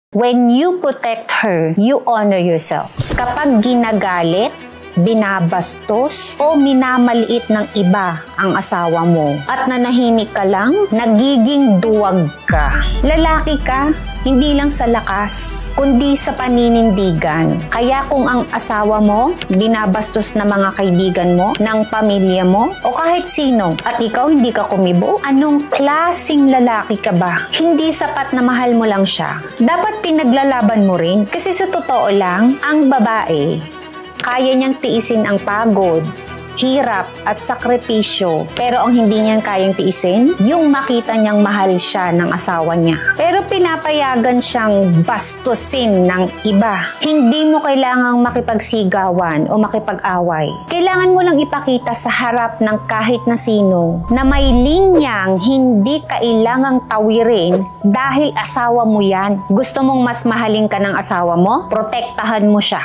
When you protect her, you honor yourself. Kapag ginagalit, binabastos o minamaliit ng iba ang asawa mo at nanahimik ka lang, nagiging duwag ka. Lalaki ka, hindi lang sa lakas, kundi sa paninindigan. Kaya kung ang asawa mo, binabastos na mga kaibigan mo, ng pamilya mo, o kahit sino, at ikaw hindi ka kumibo, anong klaseng lalaki ka ba? Hindi sapat na mahal mo lang siya. Dapat pinaglalaban mo rin. Kasi sa totoo lang, ang babae, kaya niyang tiisin ang pagod, hirap at sakripisyo. Pero ang hindi niyan kayang tiisin, yung makita niyang mahal siya ng asawa niya. Pero pinapayagan siyang bastusin ng iba. Hindi mo kailangang makipagsigawan o makipag-away. Kailangan mo lang ipakita sa harap ng kahit na sino na may linyang hindi kailangang tawirin dahil asawa mo yan. Gusto mong mas mahalin ka ng asawa mo? Protektahan mo siya.